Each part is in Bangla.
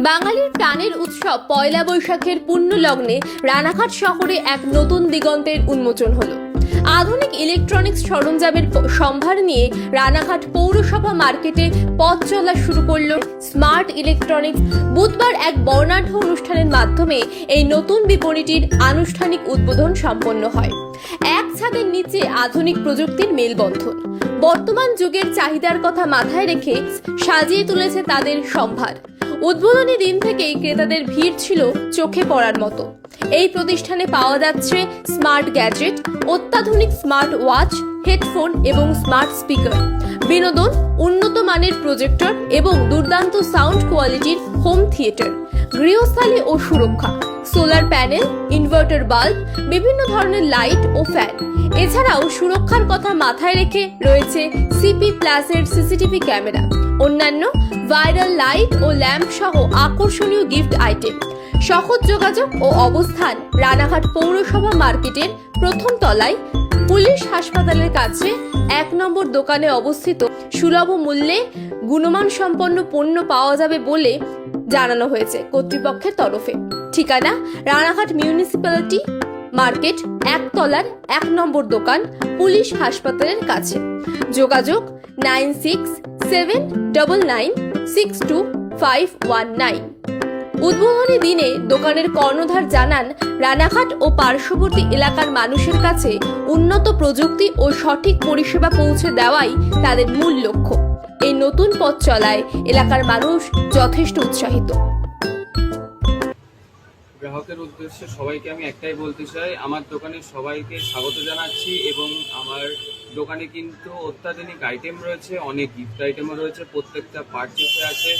বাঙালির প্রাণের উৎসব পয়লা বৈশাখের পুণ্য লগ্নে রানাঘাট শহরে এক নতুন দিগন্তের উন্মোচন হলো। আধুনিক ইলেকট্রনিক্স সরঞ্জামের সম্ভার নিয়ে রানাঘাট পৌরসভা মার্কেটে পথ চলা শুরু করলো স্মার্ট ইলেকট্রনিক্স। বুধবার এক বর্ণাঢ্য অনুষ্ঠানের মাধ্যমে এই নতুন বিপণিটির আনুষ্ঠানিক উদ্বোধন সম্পন্ন হয়। এক ছাদের নিচে আধুনিক প্রযুক্তির মেলবন্ধন বর্তমান যুগের চাহিদার কথা মাথায় রেখে সাজিয়ে তুলেছে তাদের সম্ভার। উদ্বোধনী দিন থেকেই ক্রেতাদের ভিড় ছিল চোখে পড়ার মতো। এই প্রতিষ্ঠানে পাওয়া যাচ্ছে স্মার্ট গ্যাজেট, অত্যাধুনিক স্মার্ট ওয়াচ, হেডফোন এবং স্মার্ট স্পিকার, বিনোদন, উন্নত মানের প্রজেক্টর এবং দুর্দান্ত সাউন্ড কোয়ালিটির হোম থিয়েটার, গৃহস্থালী ও সুরক্ষা, সোলার প্যানেল, ইনভার্টার বাল্ব, বিভিন্ন ধরনের লাইট ও ফ্যান। এছাড়াও সুরক্ষার কথা মাথায় রেখে রয়েছে CP+এর সিসিটিভি ক্যামেরা, অন্যান্য ভাইরাল লাইট ও ল্যাম্প সহ আকর্ষণীয় গিফট আইটেম। সহজ যোগাযোগ ও অবস্থান রানাঘাট পৌরসভা মার্কেটের প্রথম তলায় পুলিশ হাসপাতালের কাছে 1 নম্বর দোকানে অবস্থিত। সুলভ মূল্যে গুণমান সম্পন্ন পণ্য পাওয়া যাবে বলে জানানো হয়েছে কর্তৃপক্ষের তরফে। ঠিকানা রানাঘাট মিউনিসিপ্যালিটি মার্কেট, 1 তলার 1 নম্বর দোকান, পুলিশ হাসপাতালের কাছে। যোগাযোগ 9679962519। উদ্বোধনী দিনে দোকানের কর্ণধার জানান, রানাঘাট ও পার্শ্ববর্তী এলাকার মানুষের কাছে উন্নত প্রযুক্তি ও সঠিক পরিষেবা পৌঁছে দেওয়াই তাদের মূল লক্ষ্য। এই নতুন পথ চলায় এলাকার মানুষ যথেষ্ট উৎসাহিত। গ্রাহকের উদ্দেশ্যে সবাইকে আমি একটাই বলতে চাই, আমার দোকানে সবাইকে স্বাগত জানাচ্ছি এবং আমার দোকানে কিন্তু অত্যাধুনিক আইটেম রয়েছে, অনেক গিফট আইটেমও রয়েছে, প্রত্যেকটা পারচেসে আছে।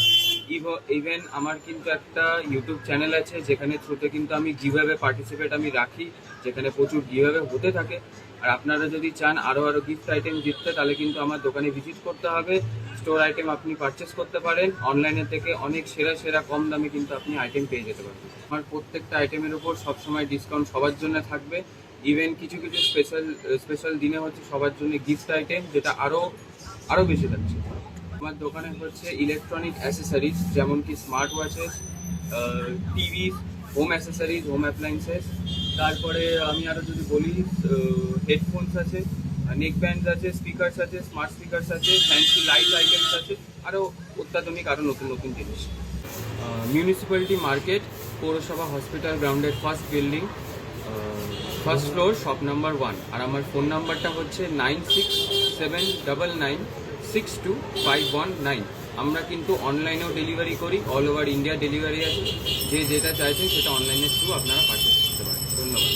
ইভেন আমার কিন্তু একটা ইউটিউব চ্যানেল আছে যেখানে থ্রুতে কিন্তু আমি গিভঅ্যাওয়ে পার্টিসিপেট আমি রাখি, যেখানে প্রচুর গিভঅ্যাওয়ে হতে থাকে। আর আপনারা যদি চান আরও গিফট আইটেম জিততে, তাহলে কিন্তু আমার দোকানে ভিজিট করতে হবে। স্টোর আইটেম আপনি পারচেস করতে পারেন, অনলাইনে থেকে অনেক সেরা কম দামে কিন্তু আপনি আইটেম পেয়ে যেতে পারবেন। আমার প্রত্যেকটা আইটেমের উপর সবসময় ডিসকাউন্ট সবার জন্য থাকবে। ইভেন কিছু স্পেশাল দিনে হচ্ছে সবার জন্য গিফট আইটেম, যেটা আরও বেশি থাকছে। আমার দোকানে হচ্ছে ইলেকট্রনিক অ্যাসেসরিজ, যেমন কি smart watches, TV, home accessories, home appliances. তারপরে আমি আরও যদি বলি, হেডফোনস আছে, নেক ব্যান্ডস আছে, স্পিকার্স আছে, স্মার্ট স্পিকার্স আছে, ফ্যান্সি লাইট আইটেমস আছে, আরও অত্যাধুনিক নতুন জিনিস। মিউনিসিপ্যালিটি মার্কেট, পৌরসভা হসপিটাল গ্রাউন্ডের first building, first floor, shop number 1। আর আমার ফোন নাম্বারটা হচ্ছে 9679962519। আমরা কিন্তু অনলাইনেও ডেলিভারি করি, অল ওভার ইন্ডিয়া ডেলিভারি আছে। যে যেটা চাইছেন সেটা অনলাইনের থ্রু আপনারা পারচেস করতে পারেন। ধন্যবাদ।